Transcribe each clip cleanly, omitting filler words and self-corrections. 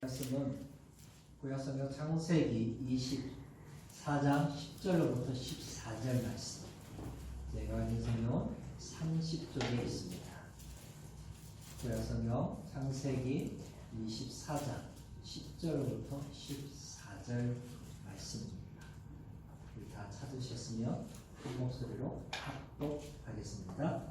말씀은 구약성경 창세기 24장 10절로부터 14절 말씀. 제가 읽은 성경은 30쪽에 있습니다. 구약성경 창세기 24장 10절로부터 14절 말씀입니다. 우리 다 찾으셨으면 큰 목소리로 합독하겠습니다.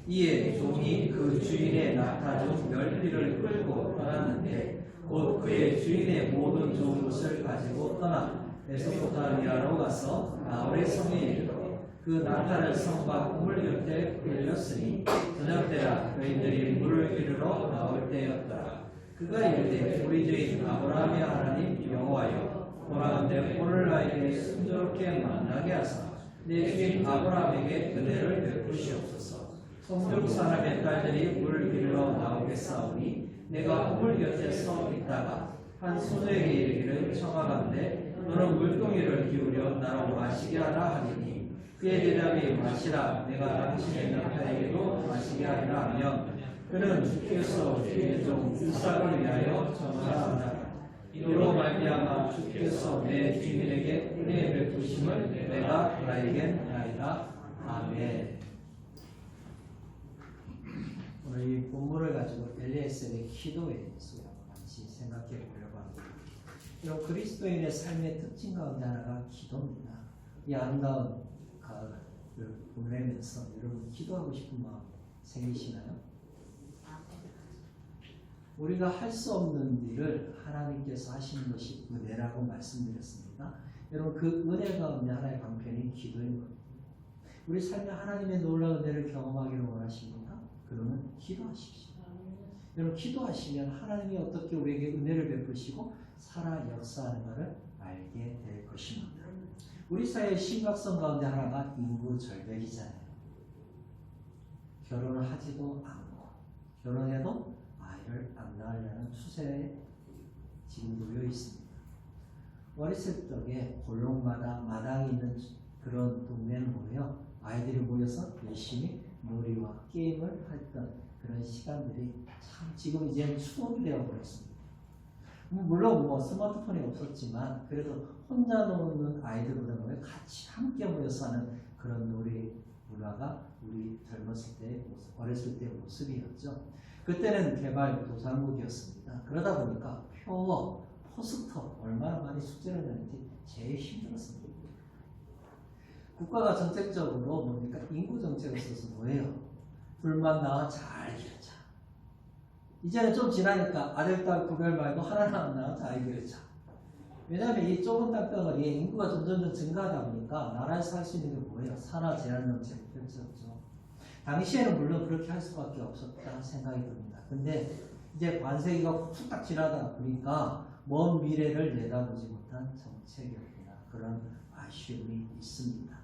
이에 종이 그 주인의 낙타 중 10비를 끌고 떠났는데 곧 그의 주인의 모든 좋은 것을 가지고 떠나 메소포타미아로 가서 나홀의 성에 이르러 그 낙타를 성 밖 우물 곁에 끌렸으니 저녁때라 그인들이 물을 기르러 나올 때였더라. 그가 이르되 우리 주인 아브라함의 하나님 여호와여 보라건대 오늘 나에게 순조롭게 만나게 하사 내 주인 아브라함에게 은혜를 베푸시옵소서. 성중 사람의 딸들이 물을 기르러 나오겠사오니 내가 우물 곁에 서 있다가 한 소녀에게 이르기를 청하건대 너는 물동이를 기울여 나로 마시게 하라 하니니 그의 대답이 마시라 내가 당신의 낙타에게도 마시게 하리라 하며 그는 주께서 주의 종 이삭을 위하여 전하라. 이로 말미암아 주께서 내 주인에게 은혜 베푸심을 내가 알겠나이다. 아멘. 오늘 이 본문을 가지고 엘리에셀의 기도에 대해서 같이 생각해 보려고 합니다. 이런 그리스도인의 삶의 특징 가운데 하나가 기도입니다. 이 아름다운 가을을 보내면서 여러분 기도하고 싶은 마음 생기시나요? 우리가 할 수 없는 일을 하나님께서 하시는 것이 은혜라고 말씀드렸습니다. 여러분 그 은혜 가운데 하나의 방편이 기도인 겁니다. 우리 삶에 하나님의 놀라운 은혜를 경험하기를 원하십니까? 그러면 기도하십시오. 여러분 기도하시면 하나님이 어떻게 우리에게 은혜를 베푸시고 살아 역사하는가를 알게 될 것입니다. 우리 사회의 심각성 가운데 하나가 인구 절벽이잖아요. 결혼을 하지도 않고 결혼해도 아이를 안 낳으려는 추세에 지금 놓여 있습니다. 어렸을 적에 골목마다 마당이 있는 그런 동네는 뭐예요? 아이들이 모여서 열심히 놀이와 게임을 했던 그런 시간들이 참 지금 이제는 추억이 되어버렸습니다. 물론 뭐 스마트폰이 없었지만 그래도 혼자 노는 아이들보다는 같이 함께 모여서 하는 그런 놀이 문화가 우리 젊었을 때 어렸을 때의 모습이었죠. 그때는 개발 도상국이었습니다. 그러다 보니까 표어, 포스터 얼마나 많이 숙제를 내는지 제일 힘들었습니다. 국가가 정책적으로 뭡니까? 인구 정책을 써서 뭐예요? 둘만 낳아 잘 기르자. 이제는 좀 지나니까 아들, 딸 구별 말고 하나만 낳아 잘 기르자. 왜냐하면 이 좁은 땅덩어리에 인구가 점점 증가하다 보니까 나라에서 할 수 있는 게 뭐예요? 산하 제한 정책을 펼쳤죠. 당시에는 물론 그렇게 할 수밖에 없었다 생각이 듭니다. 근데 이제 관세기가 후딱 지나다 보니까 먼 미래를 내다보지 못한 정책이었구나. 그런 아쉬움이 있습니다.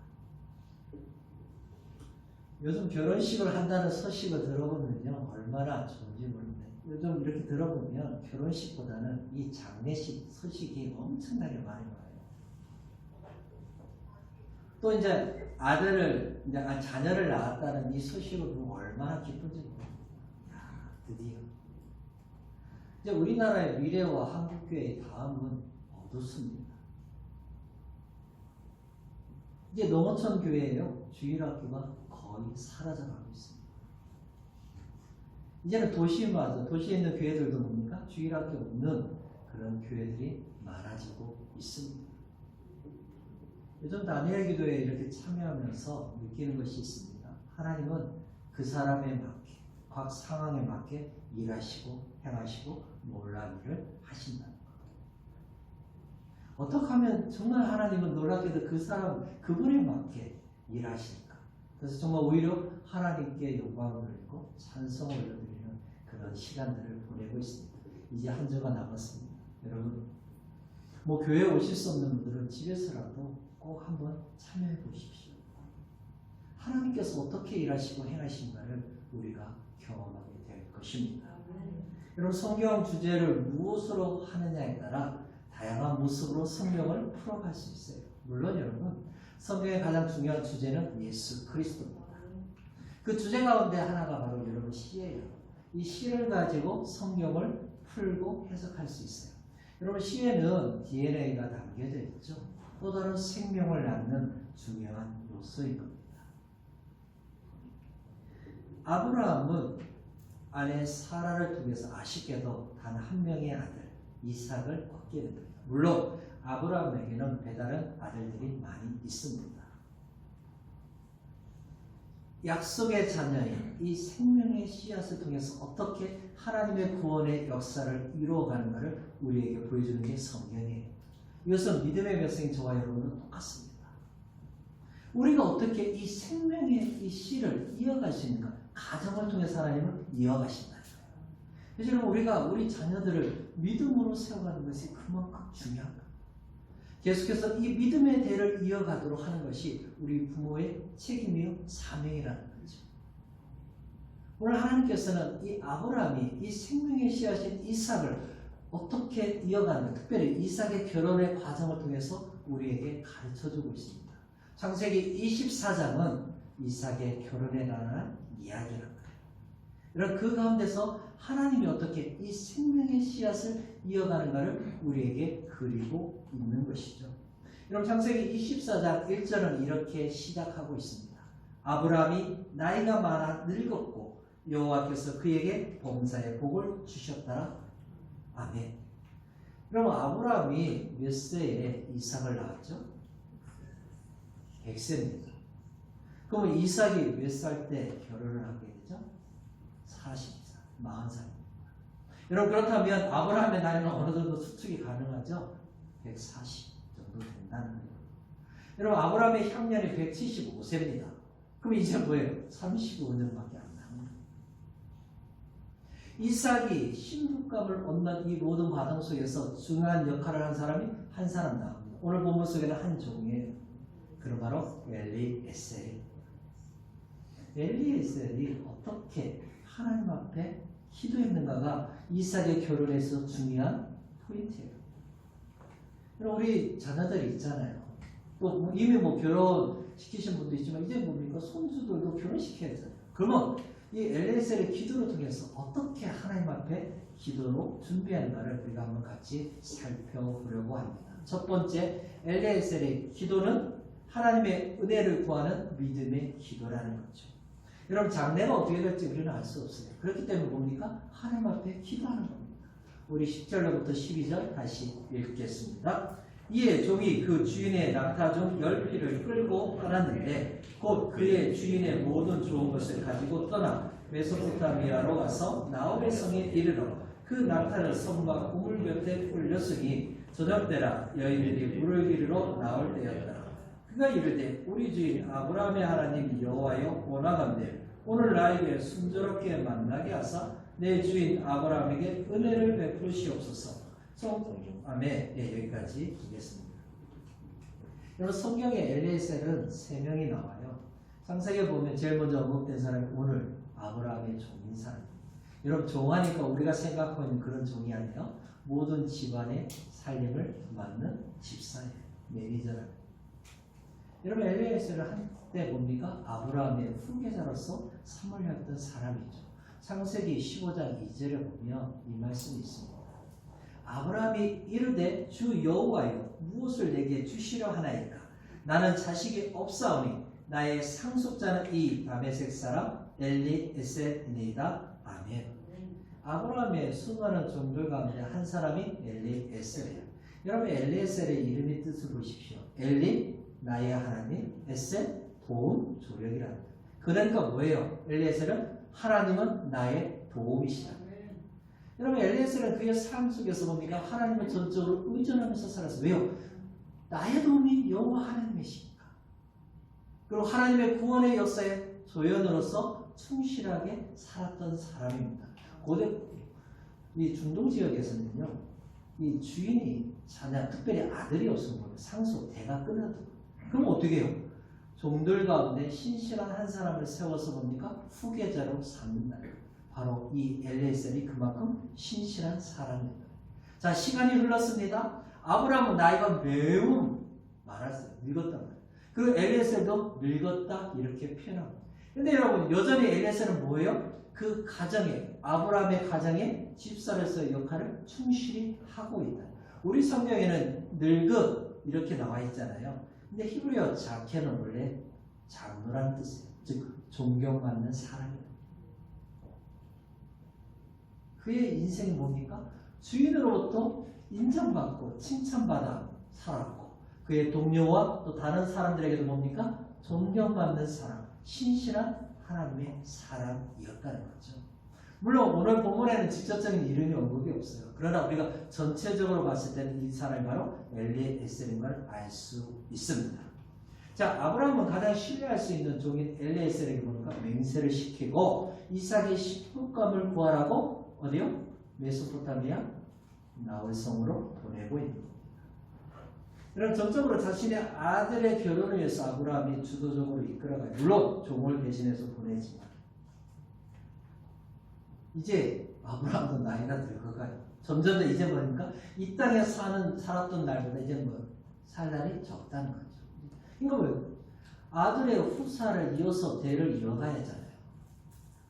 요즘 결혼식을 한다는 소식을 들어보면요 얼마나 좋은지 모르는데 요즘 이렇게 들어보면 결혼식보다는 이 장례식 소식이 엄청나게 많이 와요. 또 이제 자녀를 낳았다는 이 소식을 보면 얼마나 기쁜지 모릅니다. 야, 드디어 이제 우리나라의 미래와 한국교회의 다음은 어둡습니다. 이제 농어촌 교회예요. 주일학교가 거의 사라져가고 있습니다. 이제는 도시에 있는 교회들도 뭡니까? 주일학교 없는 그런 교회들이 많아지고 있습니다. 요즘 다니엘 기도에 이렇게 참여하면서 느끼는 것이 있습니다. 하나님은 그 사람에 맞게, 각 상황에 맞게 일하시고 행하시고 놀라운 일을 하신다는 것. 어떻게 하면 정말 하나님은 놀랍게도 그분에 맞게 일하실까? 그래서 정말 오히려 하나님께 영광을 돌리고 찬송을 올려드리는 그런 시간들을 보내고 있습니다. 이제 한 주가 남았습니다. 여러분, 뭐 교회에 오실 수 없는 분들은 집에서라도 꼭 한번 참여해 보십시오. 하나님께서 어떻게 일하시고 행하신가를 우리가 경험하게 될 것입니다. 여러분, 성경 주제를 무엇으로 하느냐에 따라 다양한 모습으로 성경을 풀어갈 수 있어요. 물론 여러분, 성경의 가장 중요한 주제는 예수 그리스도입니다. 그 주제 가운데 하나가 바로 여러분 시예요. 이 시를 가지고 성경을 풀고 해석할 수 있어요. 여러분 시에는 DNA가 담겨져 있죠. 또 다른 생명을 낳는 중요한 요소인 겁니다. 아브라함은 아내 사라를 통해서 아쉽게도 단 한 명의 아들 이삭을 얻게 됩니다. 물론 아브라함에게는 배다른 아들들이 많이 있습니다. 약속의 자녀인 이 생명의 씨앗을 통해서 어떻게 하나님의 구원의 역사를 이루어가는가를 우리에게 보여주는 게 성경이에요. 이것은 믿음의 백성인 저와 여러분은 똑같습니다. 우리가 어떻게 이 생명의 이 씨를 이어갈 수 있는가? 가정을 통해서 하나님은 이어가신다는 거예요. 그래서 여러분 우리가 우리 자녀들을 믿음으로 세워가는 것이 그만큼 중요한 거예요. 계속해서 이 믿음의 대를 이어가도록 하는 것이 우리 부모의 책임이요 사명이라는 거죠. 오늘 하나님께서는 이 아브라함이 이 생명의 씨앗인 이삭을 어떻게 이어가는가, 특별히 이삭의 결혼의 과정을 통해서 우리에게 가르쳐주고 있습니다. 창세기 24장은 이삭의 결혼에 관한 이야기라는 거예요. 이런 그 가운데서 하나님이 어떻게 이 생명의 씨앗을 이어가는가를 우리에게 그리고 있는 것이죠. 여러분 창세기 24장 1절은 이렇게 시작하고 있습니다. 아브라함이 나이가 많아 늙었고 여호와께서 그에게 범사의 복을 주셨더라. 아멘. 그럼 아브라함이 몇 세에 이삭을 낳았죠? 100세입니다. 그럼 이삭이 몇 살 때 결혼을 하게 되죠? 40살, 40살입니다. 여러분 그렇다면 아브라함의 나이는 어느 정도 추측이 가능하죠? 140 정도 된다는 거예요. 여러분 아브라함의 향년이 175세입니다. 그럼 이제 뭐예요? 35년밖에 안 남은 거예요. 이삭이 신부감을 얻는 이 모든 과정 속에서 중요한 역할을 한 사람이 한 사람 나옵니다. 오늘 본문 속에는 한 종이에요. 그럼 바로 엘리에셀이. 엘리에셀이 어떻게 하나님 앞에 기도했는가가 이삭의 결혼에서 중요한 포인트예요. 우리 자녀들이 있잖아요. 또 이미 결혼시키신 분도 있지만 이제 뭡니까? 손주들도 결혼시켜야 되잖아요. 그러면 이 엘리에셀의 기도를 통해서 어떻게 하나님 앞에 기도로 준비하는가를 우리가 한번 같이 살펴보려고 합니다. 첫 번째, 엘리에셀의 기도는 하나님의 은혜를 구하는 믿음의 기도라는 거죠. 여러분 장래가 어떻게 될지 우리는 알 수 없어요. 그렇기 때문에 뭡니까? 하나님 앞에 기도하는 겁니다. 우리 10절로부터 12절 다시 읽겠습니다. 이에 종이 그 주인의 낙타 중 10匹를 끌고 떠났는데 곧 그의 주인의 모든 좋은 것을 가지고 떠나 메소포타미아로 가서 나홀의 성에 이르러 그 낙타를 성과 우물 곁에 올렸으니 저녁때라 여인들이 물을 기르러 나올 때였더라. 그가 이르되 우리 주인 아브라함의 하나님 여호와여 원하건대 오늘 나에게 순조롭게 만나게 하사 내 주인 아브라함에게 은혜를 베푸시옵소서. 아멘. 네, 여기까지 보겠습니다. 여러분 성경에 엘리에셀은 3명이 나와요. 창세기에 보면 제일 먼저 언급된 사람이 오늘 아브라함의 종인 사람입니다. 여러분 종하니까 우리가 생각하고 있는 그런 종이 아니에요. 모든 집안의 살림을 맡는 집사예요. 매니저랍니다. 여러분 엘리에셀을 한때 뭡니까? 아브라함의 후계자로서 삼으려던 사람이죠. 창세기 15장 2절에 보면 이 말씀이 있습니다. 아브라함이 이르되 주 여호와여 무엇을 내게 주시려 하나이까? 나는 자식이 없사오니 나의 상속자는 이 다메섹 사람 엘리에셀이니이다. 아멘. 아브라함의 수많은 종들 가운데 한 사람이 엘리에셀이에요. 여러분 엘리에셀의 이름의 뜻을 보십시오. 엘리 나의 하나님, 에셀 도움 조력이라는 거예요. 그러니까 뭐예요? 엘리에셀은 하나님은 나의 도움이시다. 여러분 엘리에셀은 그의 삶 속에서 뭡니까? 하나님을 전적으로 의존하면서 살았어요. 왜요? 나의 도움이 여호와 하나님이시니까. 그리고 하나님의 구원의 역사에 조연으로서 충실하게 살았던 사람입니다. 고대 이 중동 지역에서는요, 이 주인이 자녀, 특별히 아들이 없으면 상속 대가 끝나도 그럼 어떻게 해요? 종들 가운데 신실한 한 사람을 세워서 뭡니까? 후계자로 삼는다. 바로 이 엘리에셀이 그만큼 신실한 사람입니다. 자, 시간이 흘렀습니다. 아브라함은 나이가 매우 많았어요. 늙었단 말이에요. 그리고 엘리에셀도 늙었다 이렇게 표현합니다. 근데 여러분 여전히 엘리에셀은 뭐예요? 그 가정에 아브라함의 가정의 집사로서의 역할을 충실히 하고 있다. 우리 성경에는 늙은 이렇게 나와 있잖아요. 근데 히브리어 자케는 원래 장로라는 뜻이에요. 즉 존경받는 사람이에요. 그의 인생이 뭡니까? 주인으로부터 인정받고 칭찬받아 살았고 그의 동료와 또 다른 사람들에게도 뭡니까? 존경받는 사람, 신실한 하나님의 사람이었다는 거죠. 물론 오늘 본문에는 직접적인 이름이 언급이 없어요. 그러나 우리가 전체적으로 봤을 때는 이 사람이 바로 엘리에셀인 걸 알 수 있습니다. 자, 아브라함은 가장 신뢰할 수 있는 종인 엘리에셀에게 보니까 맹세를 시키고 이삭의 식품감을 구하라고 어디요? 메소포타미아 나홀성으로 보내고 있는 겁니다. 그럼 전적으로 자신의 아들의 결혼을 위해서 아브라함이 주도적으로 이끌어가요. 물론 종을 대신해서 보내지만 이제 아브라함도 나이가 늙어가요. 점점 더 이제 뭡니까? 이 땅에 살았던 날보다 이제 살 날이 적다는 거죠. 이거 뭐예요? 아들의 후사를 이어서 대를 이어가야 하잖아요.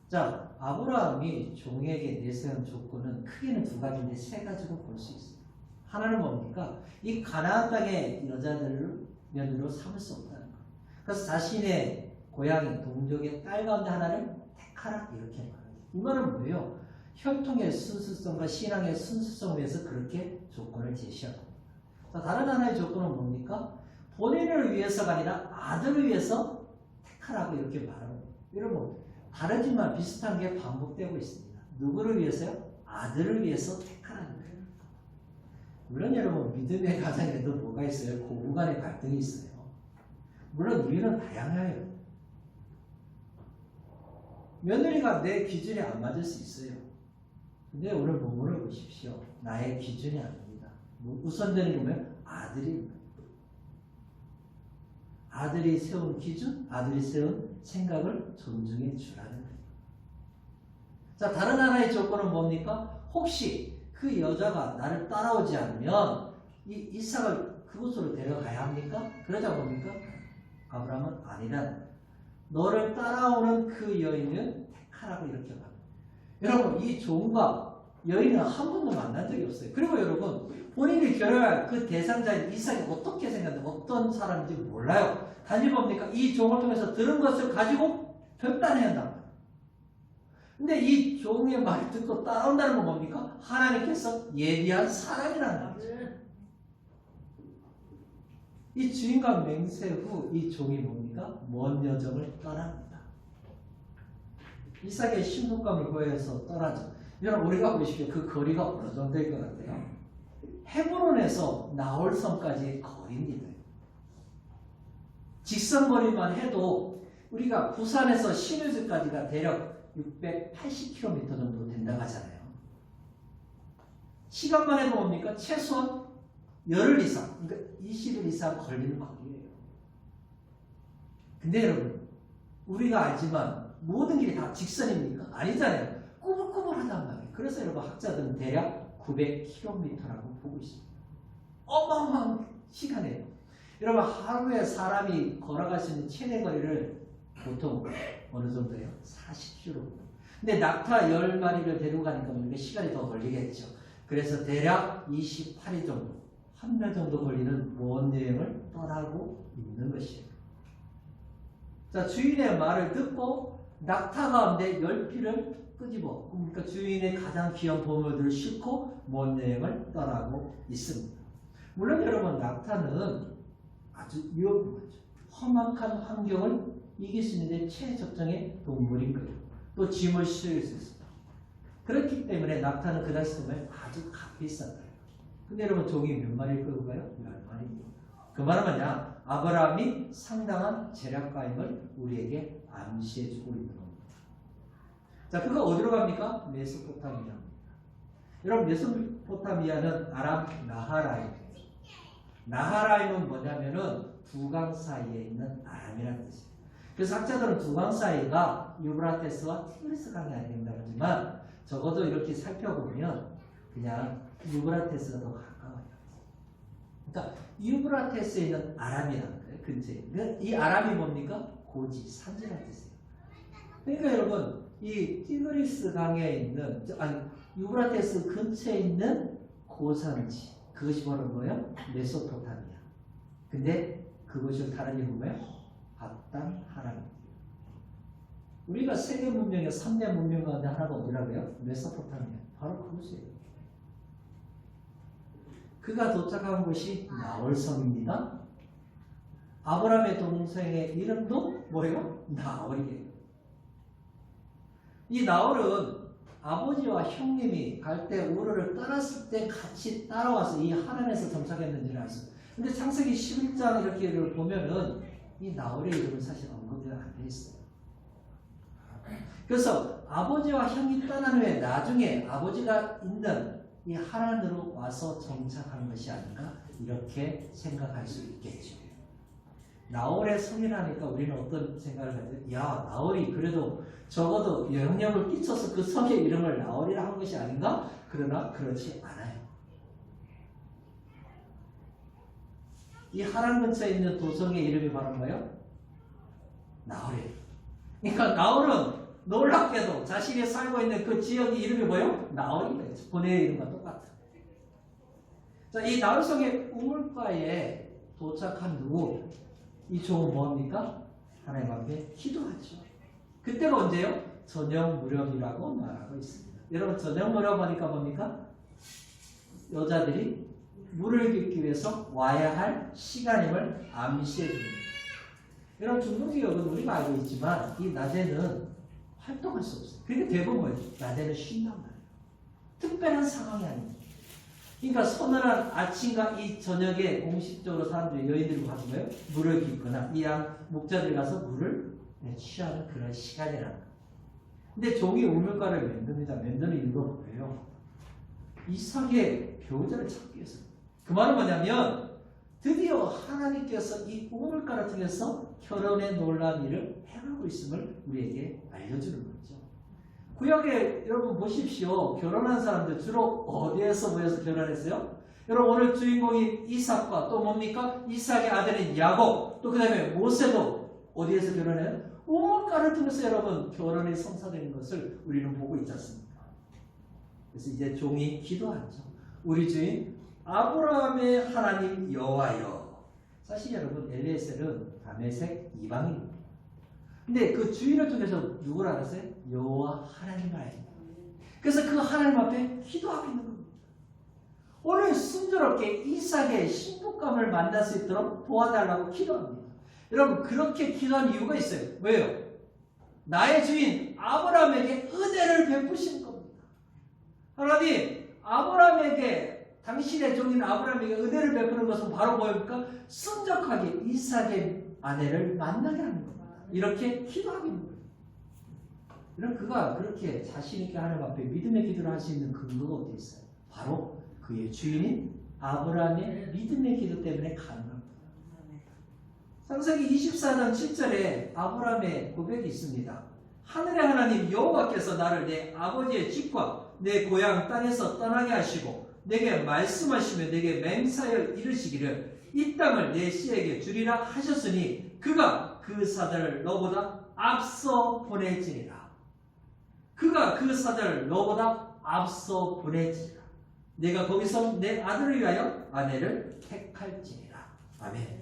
자, 아브라함이 종에게 내세운 조건은 크게는 두 가지인데 세 가지로 볼 수 있어요. 하나는 뭡니까? 이 가나안 땅의 여자들을 며느리로 삼을 수 없다는 거예요. 그래서 자신의 고향인 동족의 딸 가운데 하나를 택하라 이렇게 말합니다. 이 말은 뭐예요? 혈통의 순수성과 신앙의 순수성을 위해서 그렇게 조건을 제시합니다. 자, 다른 하나의 조건은 뭡니까? 본인을 위해서가 아니라 아들을 위해서 택하라고 이렇게 말합니다. 여러분, 다르지만 비슷한 게 반복되고 있습니다. 누구를 위해서요? 아들을 위해서 택하라는 거예요. 물론 여러분, 믿음의 가정에도 뭐가 있어요? 고부 간의 갈등이 있어요. 물론 이유는 다양해요. 며느리가 내 기준에 안 맞을 수 있어요. 근데 오늘 본문을 보십시오. 나의 기준이 아닙니다. 우선되는 게 뭐예요? 아들입니다. 아들이 세운 기준, 아들이 세운 생각을 존중해 주라는 거예요. 자, 다른 하나의 조건은 뭡니까? 혹시 그 여자가 나를 따라오지 않으면 이 이삭을 그곳으로 데려가야 합니까? 그러자 뭡니까? 아브라함은 아니라는 거예요. 너를 따라오는 그 여인은 택하라고 이렇게 말합니다. 여러분, 이 종과 여인은 한 번도 만난 적이 없어요. 그리고 여러분, 본인이 결혼할 그 대상자인 이삭이 어떻게 생겼는지 어떤 사람인지 몰라요. 단지 뭡니까? 이 종을 통해서 들은 것을 가지고 결단해야 한다. 근데 이 종의 말을 듣고 따라온다는 건 뭡니까? 하나님께서 예비한 사람이라는 거죠. 이 주인과 맹세 후 이 종이 뭡니까? 먼 여정을 떠납니다. 이삭의 신부감을 구해서 떠나죠. 여러분, 우리가 보십시오. 그 거리가 어느 정도일 것 같아요? 헤브론에서 나홀섬까지의 거리입니다. 직선거리만 해도 우리가 부산에서 신의주까지가 대략 680km 정도 된다고 하잖아요. 시간만 해도 뭡니까? 최소한 열흘 이상, 그러니까 20일 이상 걸리는 거리예요. 근데 여러분, 우리가 알지만 모든 길이 다 직선입니까? 아니잖아요. 꾸불꾸불하단 말이에요. 그래서 여러분, 학자들은 대략 900km라고 보고 있습니다. 어마어마한 시간이에요. 여러분, 하루에 사람이 걸어갈 수 있는 최대 거리를 보통 어느 정도예요? 40km. 근데 낙타 10마리를 데려가니까 시간이 더 걸리겠죠. 그래서 대략 28일 정도, 한 달 정도 걸리는 먼 여행을 떠나고 있는 것이에요. 자, 주인의 말을 듣고 낙타 가운데 10피를 끄집어, 그러니까 주인의 가장 귀한 보물들을 싣고 먼 여행을 떠나고 있습니다. 물론 여러분, 낙타는 아주 위험하죠. 험악한 환경을 이길 수 있는데 최적정의 동물인 거예요. 또 짐을 실을 수 있습니다. 그렇기 때문에 낙타는 그 당시 정말 아주 값비쌌다. 근데 여러분, 종이 몇 마리를 끌고 가요? 10마리입니다. 그 말은 뭐냐? 아브라함이 상당한 재량가임을 우리에게 암시해주고 있는 겁니다. 자, 그거 어디로 갑니까? 메소포타미아입니다. 여러분, 메소포타미아는 아람 나하라임입니다. 나하라임은 뭐냐면은 두 강 사이에 있는 아람이라는 뜻이에요. 그래서 학자들은 두 강 사이가 유브라테스와 티그리스 강이 아닌가 하지만 적어도 이렇게 살펴보면 그냥 유브라테스가 더 가까워요. 그러니까 유브라테스에 있는 아람이라는 거예요. 근처에. 이 아람이 뭡니까? 고지, 산지라는 뜻이에요. 그러니까 여러분, 이 티그리스 강에 있는, 유브라테스 근처에 있는 고산지, 그것이 바로 뭐예요? 메소포타미아. 근데 그것을 다른 이름은 뭐예요? 바단 하람. 우리가 세계 문명의 3대 문명 가운데 하나가 어디라고요? 메소포타미아. 바로 그것이에요. 그가 도착한 곳이 나홀성입니다. 아브라함의 동생의 이름도 뭐예요? 나홀이에요. 이 나홀은 아버지와 형님이 갈 때 우르를 떠났을 때 같이 따라와서 이 하란에서 정착했는지를 알았어요. 근데 창세기 11장 이렇게 보면은 이 나홀의 이름은 사실 언급이 안 돼 있어요. 그래서 아버지와 형이 떠난 후에 나중에 아버지가 있는 이 하란으로 와서 정착한 것이 아닌가 이렇게 생각할 수 있겠죠. 나홀의 성이라니까 우리는 어떤 생각을 하죠? 야, 나홀이 그래도 적어도 영향력을 끼쳐서 그 성의 이름을 나홀이라 한 것이 아닌가? 그러나 그렇지 않아요. 이 하란 근처에 있는 도성의 이름이 바로 뭐예요? 나홀이에요. 그러니까 나홀은 놀랍게도 자신이 살고 있는 그 지역의 이름이 뭐예요? 나홀이에요. 본의 이름과 똑같아요. 자, 이 나홀성의 우물가에 도착한 누구? 이 종은 뭐합니까? 하나님 앞에 기도하죠. 그때가 언제요? 저녁 무렵이라고 말하고 있습니다. 여러분 저녁 무렵 하니까 뭡니까? 여자들이 물을 깃기 위해서 와야 할 시간임을 암시해 줍니다. 여러분 중동지역은 우리가 알고 있지만 이 낮에는 활동할 수 없어요. 그러니까 대부분 뭐예요? 낮에는 쉰단 말이에요. 특별한 상황이 아닙니다. 그러니까 서늘한 아침과 이 저녁에 공식적으로 사람들이 여인들이 가서 뭐예요? 물을 깃거나 이 양 목자들이 가서 물을 취하는 그런 시간이라는 거예요. 근데 종이 우물가를 만듭니다. 만드는 이유가 뭐예요? 이삭의 배우자를 찾기 위해서. 그 말은 뭐냐면 드디어 하나님께서 이 우물가를 통해서 결혼의 놀라운 일을 행하고 있음을 우리에게 알려주는 거죠. 구약에 여러분 보십시오. 결혼한 사람들 주로 어디에서 모여서 결혼했어요? 여러분 오늘 주인공이 이삭과 또 뭡니까? 이삭의 아들인 야곱 또 그 다음에 모세도 어디에서 결혼해요? 우물가를 통해서 여러분 결혼이 성사되는 것을 우리는 보고 있지 않습니까? 그래서 이제 종이 기도하죠. 우리 주인 아브라함의 하나님 여호와여. 사실 여러분 엘리에셀은 다메섹 이방인입니다. 근데 그 주인을 통해서 누굴 알았어요? 여호와 하나님을 알습니다. 그래서 그 하나님 앞에 기도하고 있는 겁니다. 오늘 순조롭게 이삭의幸福감을 만날 수 있도록 도와달라고 기도합니다. 여러분 그렇게 기도한 이유가 있어요. 왜요? 나의 주인 아브라함에게 은혜를 베푸신 겁니다. 하나님 아브라함에게 당신의 종인 아브라함에게 은혜를 베푸는 것은 바로 뭐입니까? 순적하게 이삭의 아내를 만나게 하는 겁니다. 이렇게 기도하고 있는 거예요. 그럼 그가 그렇게 자신있게 하나님 앞에 믿음의 기도를 할 수 있는 근거가 어디 있어요? 바로 그의 주인인 아브라함의 믿음의 기도 때문에 가능합니다. 창세기 24장 7절에 아브라함의 고백이 있습니다. 하늘의 하나님 여호와께서 나를 내 아버지의 집과 내 고향 땅에서 떠나게 하시고 내게 말씀하시며 내게 맹사하여 이르시기를 이 땅을 내 씨에게 주리라 하셨으니 그가 그 사자를 너보다 앞서 보내지리라. 그가 그 사자를 너보다 앞서 보내지리라. 내가 거기서 내 아들을 위하여 아내를 택할지니라. 아멘.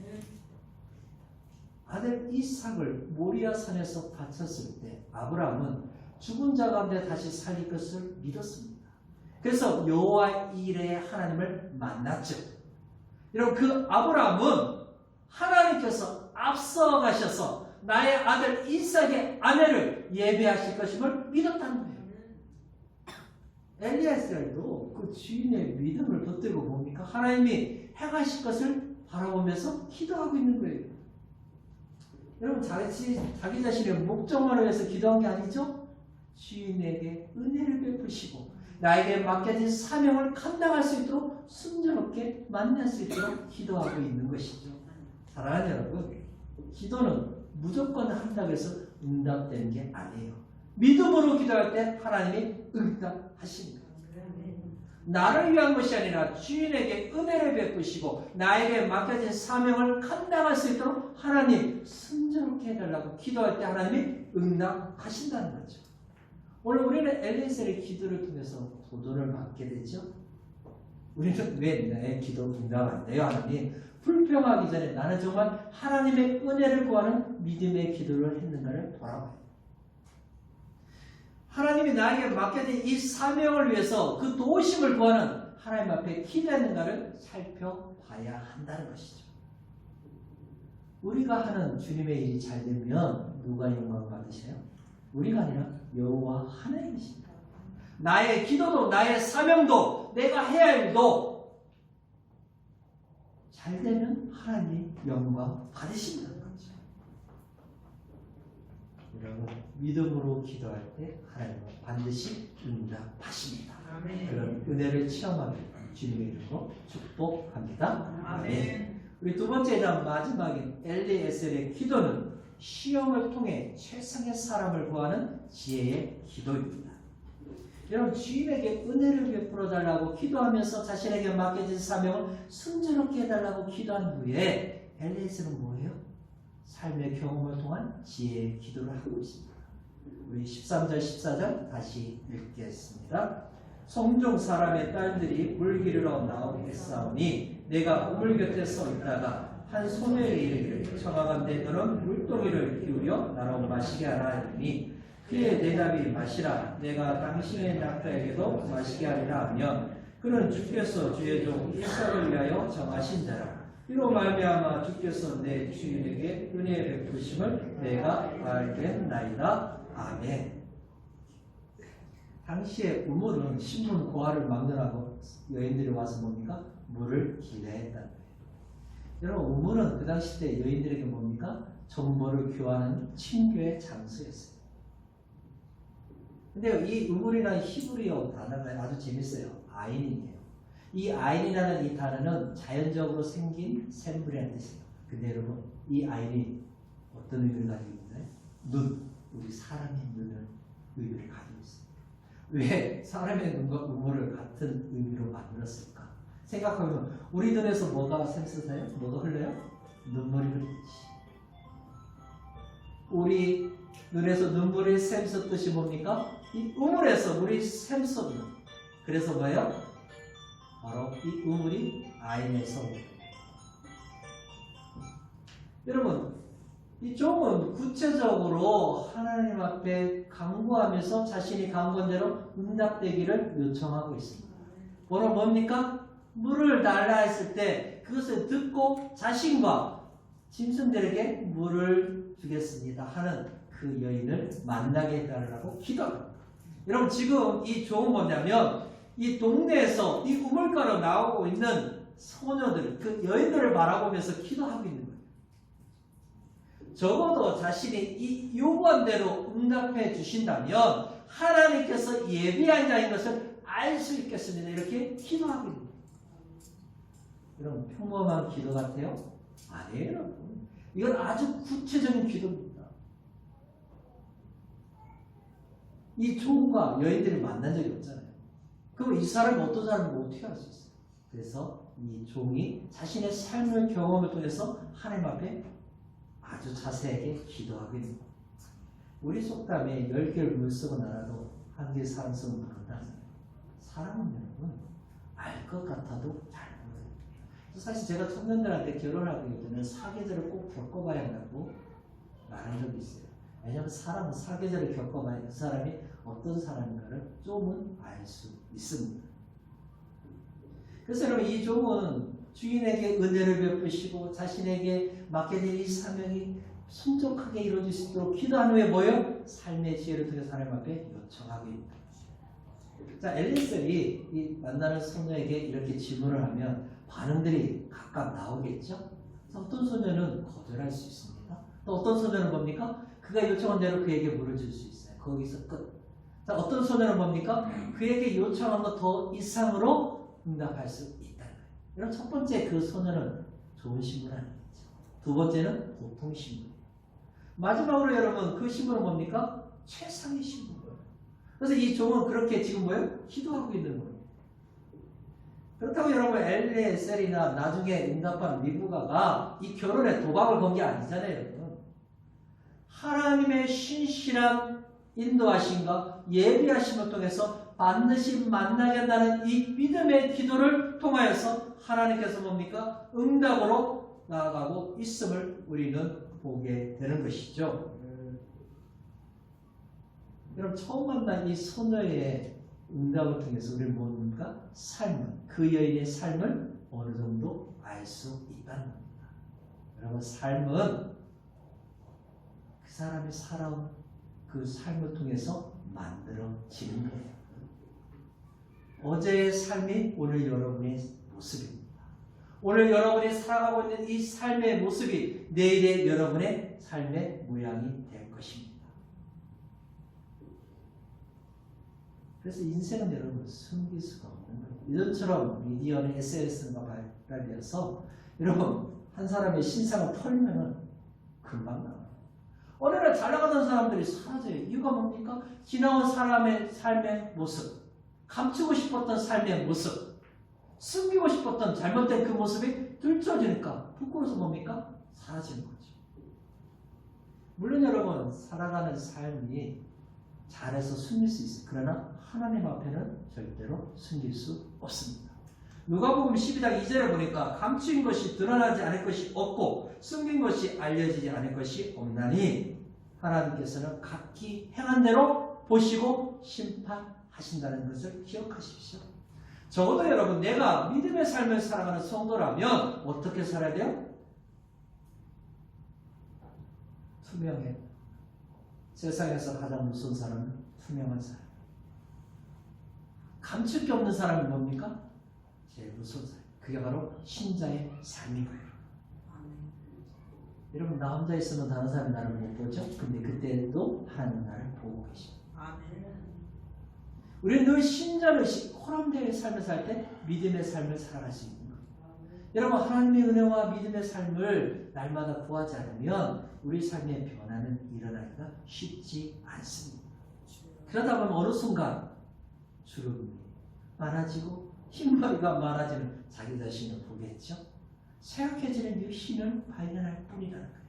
아들 이삭을 모리아 산에서 바쳤을 때 아브라함은 죽은 자 가운데 다시 살릴 것을 믿었습니다. 그래서 여호와 이레의 하나님을 만났죠. 여러분 그 아브라함은 하나님께서 앞서 가셔서 나의 아들 이삭의 아내를 예배하실 것임을 믿었다는 거예요. 엘리에셀도 그 주인의 믿음을 붙들고 뭡니까? 하나님이 행하실 것을 바라보면서 기도하고 있는 거예요. 여러분 자기 자신의 목적만을 위해서 기도한 게 아니죠? 주인에게 은혜를 베푸시고 나에게 맡겨진 사명을 감당할 수 있도록 순조롭게 만날 수 있도록 기도하고 있는 것이죠. 사랑하는 여러분, 기도는 무조건 한다고 해서 응답되는 게 아니에요. 믿음으로 기도할 때 하나님이 응답하십니다. 나를 위한 것이 아니라 주인에게 은혜를 베푸시고 나에게 맡겨진 사명을 감당할 수 있도록 하나님 순조롭게 해달라고 기도할 때 하나님이 응답하신다는 거죠. 오늘 우리는 엘리에셀의 기도를 통해서 도전을 받게 되죠. 우리는 왜 내 기도 응답 안 돼요, 하나님? 불평하기 전에 나는 정말 하나님의 은혜를 구하는 믿음의 기도를 했는가를 돌아봐요. 하나님이 나에게 맡겨진 이 사명을 위해서 그 도우심을 구하는 하나님 앞에 기도했는가를 살펴봐야 한다는 것이죠. 우리가 하는 주님의 일이 잘 되면 누가 영광 받으셔요? 우리가 아니라 여호와 하나님이십니다. 나의 기도도 나의 사명도 내가 해야 할 일도 잘 되면 하나님이 영광 받으신다는 거죠. 여러분 믿음으로 기도할 때 하나님은 반드시 응답하십니다. 그런 은혜를 체험하길 주님의 이름으로 축복합니다. 아멘. 우리 두 번째 장 마지막인 엘리에셀의 기도는 시험을 통해 최상의 사람을 구하는 지혜의 기도입니다. 여러분 주인에게 은혜를 베풀어 달라고 기도하면서 자신에게 맡겨진 사명을 순조롭게 해달라고 기도한 후에 엘리에셀은 뭐예요? 삶의 경험을 통한 지혜의 기도를 하고 있습니다. 우리 13절 14절 다시 읽겠습니다. 성중 사람의 딸들이 물 기르러 나오겠사오니 내가 우물 곁에 서 있다가 한 소녀에게 이르기를 청하건대 너는 물동이를 기울여 나로 마시게 하라 하니 그의 대답이 마시라 내가 당신의 낙타에게도 마시게 하리라 하면 그는 주께서 주의 종 이삭을 위하여 정하신 자라 이로 말미암아 주께서 내 주인에게 은혜의 베푸심을 내가 알겠나이다. 아멘. 당시에 우물은 신문 고하를 막론하고 여인들이 와서 뭡니까? 물을 기대했다는 거예요. 여러분 우물은 그 당시 때 여인들에게 뭡니까? 정보를 교환하는 친교의 장소였어요. 근데 이 우물이라는 히브리어 단어가 아주 재밌어요. 아인이에요. 이 아인이라는 이 단어는 자연적으로 생긴 샘물이라는 뜻이에요. 근데 여러분 이 아인이 어떤 의미를 가지고 있나요? 눈, 우리 사람의 눈을 의미를 가지고 있습니다. 왜 사람의 눈과 우물을 같은 의미로 만들었을까? 생각하면 우리 눈에서 뭐가 샘솟아요? 뭐가 흘러요? 눈물이 흘리지. 우리 눈에서 눈물이 샘솟듯이 뭡니까? 이 우물에서 물이 샘솟는. 그래서 뭐예요? 바로 이 우물이 아인에서 옵니다. 여러분 이 종은 구체적으로 하나님 앞에 간구하면서 자신이 간구한 대로 응답되기를 요청하고 있습니다. 바로 뭡니까? 물을 달라 했을 때 그것을 듣고 자신과 짐승들에게 물을 주겠습니다 하는 그 여인을 만나게 해달라고 기도합니다. 여러분 지금 이 종은 뭐냐면 이 동네에서 이 우물가로 나오고 있는 소녀들, 그 여인들을 바라보면서 기도하고 있는 거예요. 적어도 자신이 이 요구한 대로 응답해 주신다면 하나님께서 예비한 자인 것을 알 수 있겠습니다. 이렇게 기도하고 있는 거예요. 여러분 평범한 기도 같아요? 아니에요. 여러분. 이건 아주 구체적인 기도입니다. 이 종과 여인들이 만난 적이 없잖아요. 그럼 이 사람이 어떤 사람인지 어떻게 알 수 있어요? 그래서 이 종이 자신의 삶의 경험을 통해서 하나님 앞에 아주 자세하게 기도하고 있는 거예요. 우리 속담에 10개를 물쓰고 나라도 한 개의 사람 쓰고 모른다잖아요. 사람은 여러분 알 것 같아도 잘 모르요. 사실 제가 청년들한테 결혼하기 전에 사계절을 꼭 겪어봐야 한다고 말한 적이 있어요. 왜냐하면 사람은 사계절을 겪어봐야 그 사람이 어떤 사람인가를 조금은 알 수 있습니다. 그래서 여러분 이 종은 주인에게 은혜를 베푸시고 자신에게 맡겨진 이 사명이 순종하게 이루어질 수 있도록 기도한 후에 뭐예요? 삶의 지혜를 통해 하나님 앞에 요청하고 있는 거죠. 자, 엘리셀이 이 만나는 소녀에게 이렇게 질문을 하면 반응들이 각각 나오겠죠? 어떤 소녀는 거절할 수 있습니다. 또 어떤 소녀는 뭡니까? 그가 요청한 대로 그에게 물을 줄 수 있어요. 거기서 끝. 자, 어떤 소녀는 뭡니까? 그에게 요청한 것 더 이상으로 응답할 수 있다는 거예요. 여러분 첫 번째 그 소녀는 좋은 신분 아니겠죠. 두 번째는 보통 신분. 마지막으로 여러분 그 신분은 뭡니까? 최상의 신분이에요. 그래서 이 종은 그렇게 지금 뭐예요? 기도하고 있는 거예요. 그렇다고 여러분 엘리에셀이나 나중에 응답한 리브가가 이 결혼에 도박을 건 게 아니잖아요. 여러분. 하나님의 신실한 인도하심과 예비하심을 통해서 반드시 만나게 한다는 이 믿음의 기도를 통하여서 하나님께서 뭡니까? 응답으로 나아가고 있음을 우리는 보게 되는 것이죠. 여러분 처음 만난 이 소녀의 응답을 통해서 우리는 뭡니까? 삶은 그 여인의 삶을 어느 정도 알 수 있다는 겁니다. 여러분 삶은 그 사람이 살아온 그 삶을 통해서 만들어지는 거예요. 어제의 삶이 오늘 여러분의 모습입니다. 오늘 여러분이 살아가고 있는 이 삶의 모습이 내일의 여러분의 삶의 모양이 될 것입니다. 그래서 인생은 여러분 숨길 수가 없는 거예요. 이전처럼 미디어는 SNS가 발달되어서 여러분 한 사람의 신상을 털면은 금방 나와요. 어느 날 잘 나가던 사람들이 사라져요. 이유가 뭡니까? 지나온 사람의 삶의 모습, 감추고 싶었던 삶의 모습, 숨기고 싶었던 잘못된 그 모습이 들춰지니까 부끄러워서 뭡니까? 사라지는 거죠. 물론 여러분 살아가는 삶이 잘해서 숨길 수 있어요. 그러나 하나님 앞에는 절대로 숨길 수 없습니다. 누가복음 12장 2절에 보니까 감추인 것이 드러나지 않을 것이 없고 숨긴 것이 알려지지 않을 것이 없나니 하나님께서는 각기 행한 대로 보시고 심판하신다는 것을 기억하십시오. 적어도 여러분 내가 믿음의 삶을 살아가는 성도라면 어떻게 살아야 돼요? 투명해. 세상에서 가장 무서운 사람은 투명한 사람. 감출 게 없는 사람이 뭡니까? 제일 무서운 사람. 그게 바로 신자의 삶인 거예요. 여러분 나 혼자 있으면 다른 사람이 나를 못 보죠? 근데 그때도 하나님 나를 보고 계십니다. 우리는 늘 신자의식, 호람되의 삶을 살 때 믿음의 삶을 살아갈 수 있는 거예요. 여러분 하나님의 은혜와 믿음의 삶을 날마다 구하지 않으면 우리 삶의 변화는 일어나기가 쉽지 않습니다. 그러다 보면 어느 순간 주름이 많아지고 흰머리가 많아지는 자기 자신을 보겠죠. 생각해지는 유신을 발견할 뿐이라는 거예요.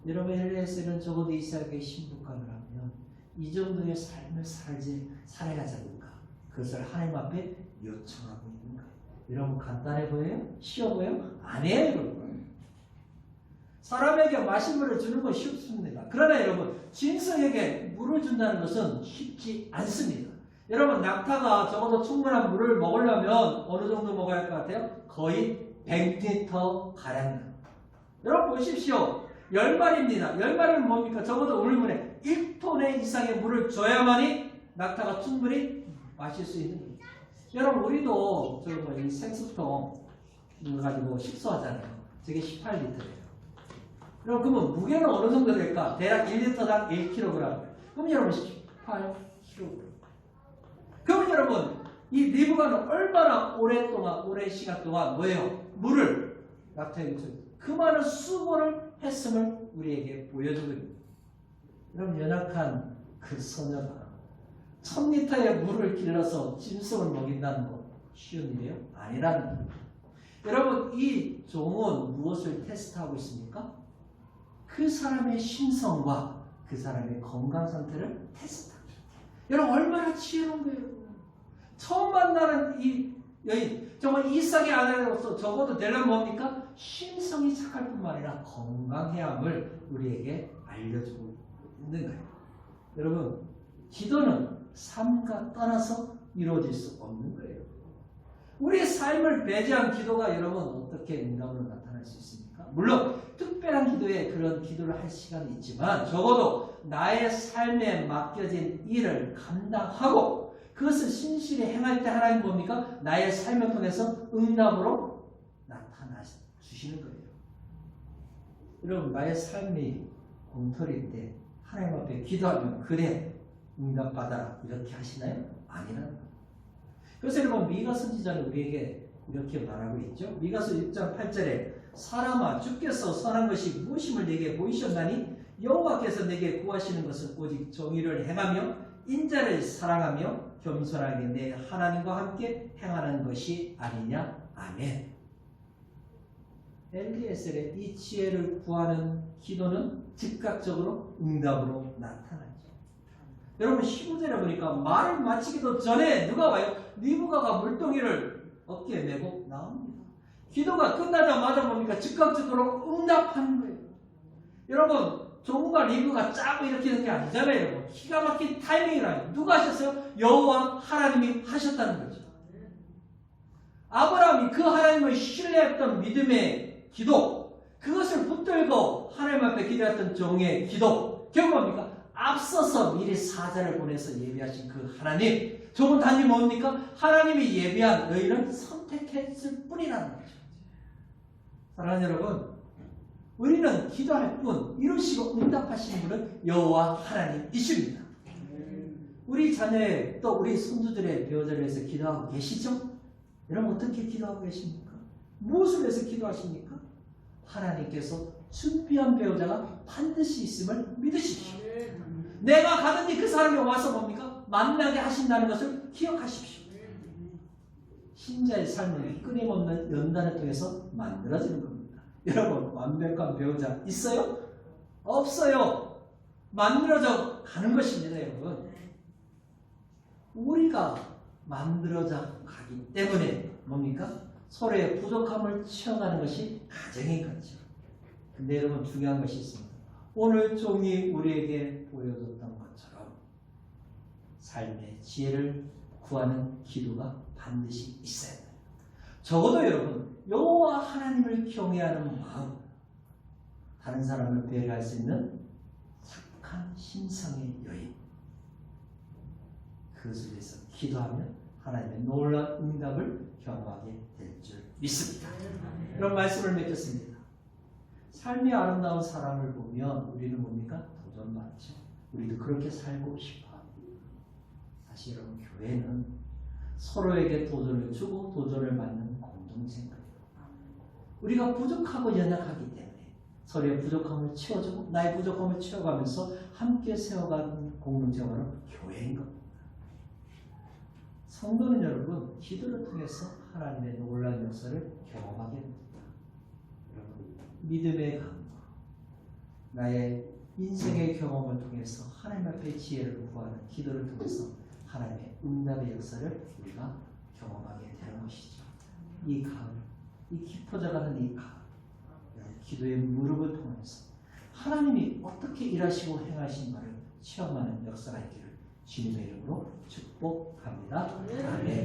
여러분 LS는 적어도 이스라엘의 신복감을 하면 이 정도의 삶을 살아가지 않는가 그것을 하나님 앞에 요청하고 있는 거예요. 여러분 간단해 보여요? 쉬워 보여요? 아니에요 여러분. 사람에게 마실 물을 주는 건 쉽습니다. 그러나 여러분 짐승에게 물을 준다는 것은 쉽지 않습니다. 여러분 낙타가 적어도 충분한 물을 먹으려면 어느 정도 먹어야 할 것 같아요? 거의 100리터 가량입니다. 여러분 보십시오. 10마리입니다. 10마리는 뭡니까? 적어도 오늘 물에 1톤의 이상의 물을 줘야만이 낙타가 충분히 마실 수 있는 거예요. 여러분 우리도 이 생수통 가지고 식수하잖아요. 저게 18리터예요. 그러면 무게는 어느 정도 될까? 대략 1리터당 1kg. 그럼 여러분 18kg. 그러면 여러분 이 리브가는 얼마나 오랜 시간 동안 뭐예요? 물을 낙타에게 줍니다. 그 많은 수고를 했음을 우리에게 보여주거든요. 여러분 연약한 그 소녀가 1000리터의 물을 길러서 짐승을 먹인다는 거 쉬운 일이에요? 아니라는 거예요. 여러분 이 종은 무엇을 테스트하고 있습니까? 그 사람의 심성과 그 사람의 건강 상태를 테스트합니다. 여러분 얼마나 지혜로운 거예요. 처음 만나는 이 여인 정말 이삭의 아내로서 적어도 되려면 뭡니까? 심성이 착할 뿐만 아니라 건강해야 함을 우리에게 알려주고 있는 거예요. 여러분 기도는 삶과 떠나서 이루어질 수 없는 거예요. 우리의 삶을 배제한 기도가 여러분 어떻게 응답으로 나타날 수 있습니까? 물론 특별한 기도에 그런 기도를 할 시간이 있지만 적어도 나의 삶에 맡겨진 일을 감당하고 그것을 신실히 행할 때 하나님 뭡니까? 나의 삶을 통해서 응답으로 나타나 주시는 거예요. 여러분 나의 삶이 엉터리일 때 하나님 앞에 기도하면 그래 응답받아라 이렇게 하시나요? 아니라는 거예요. 그래서 여러분 미가 선지자는 우리에게 이렇게 말하고 있죠. 미가서 6장 8절에 사람아 주께서 선한 것이 무엇임을 내게 보이셨나니 여호와께서 내게 구하시는 것은 오직 정의를 행하며 인자를 사랑하며 겸손하게 내 하나님과 함께 행하는 것이 아니냐. 아멘. 엘리에셀의 이 지혜를 구하는 기도는 즉각적으로 응답으로 나타나죠. 여러분 15절에 보니까 말을 마치기도 전에 누가 와요? 리브가가 물동이를 어깨에 메고 나옵니다. 기도가 끝나자마자 뭡니까? 즉각적으로 응답하는 거예요. 여러분 종과 리브가 짜고 이렇게 되는 게 아니잖아요. 여러분. 기가 막힌 타이밍이라요. 누가 하셨어요? 여호와 하나님이 하셨다는 거죠. 아브라함이 그 하나님을 신뢰했던 믿음의 기도, 그것을 붙들고 하나님 앞에 기도했던 종의 기도, 결국 뭡니까? 앞서서 미리 사자를 보내서 예비하신 그 하나님, 종은 단지 뭡니까? 하나님이 예비한 너희는 선택했을 뿐이라는 거죠. 사랑하는 여러분, 우리는 기도할 뿐, 이루시고 응답하시는 분은 여호와 하나님이십니다. 우리 자녀의 또 우리 손주들의 배우자를 위해서 기도하고 계시죠? 여러분 어떻게 기도하고 계십니까? 무엇을 위해서 기도하십니까? 하나님께서 준비한 배우자가 반드시 있음을 믿으십시오. 내가 가든지 그 사람이 와서 뭡니까? 만나게 하신다는 것을 기억하십시오. 신자의 삶은 끊임없는 연단을 통해서 만들어지는 겁니다. 여러분 완벽한 배우자 있어요? 없어요. 만들어져 가는 것입니다. 여러분 우리가 만들어져 가기 때문에 뭡니까? 서로의 부족함을 채워가는 것이 가정인 거죠. 근데 여러분 중요한 것이 있습니다. 오늘 종이 우리에게 보여줬던 것처럼 삶의 지혜를 구하는 기도가 반드시 있어야 돼요. 적어도 여러분 여호와 하나님을 경외하는 마음, 다른 사람을 배려할 수 있는 착한 심성의 여인, 그것을 위해서 기도하면 하나님의 놀라운 응답을 경험하게 될 줄 믿습니다. 이런 말씀을 맺겠습니다. 삶이 아름다운 사람을 보면 우리는 뭡니까? 도전받죠. 우리도 그렇게 살고 싶어 합니다. 사실 여러분 교회는 서로에게 도전을 주고 도전을 받는 공동체입니다. 우리가 부족하고 연약하기 때문에 서로의 부족함을 채워주고 나의 부족함을 채워가면서 함께 세워가는 공동체가 바로 교회인 겁니다. 성도는 여러분 기도를 통해서 하나님의 놀라운 역사를 경험하게 됩니다. 여러분 믿음의 강도, 나의 인생의 경험을 통해서 하나님 앞에 지혜를 구하는 기도를 통해서 하나님의 응답의 역사를 우리가 경험하게 되는 것이죠. 이 가을, 이 깊어져가는 이 가을, 기도의 무릎을 통해서 하나님이 어떻게 일하시고 행하신 바를 체험하는 역사가 있기를 주님의 이름으로 축복합니다. 아멘.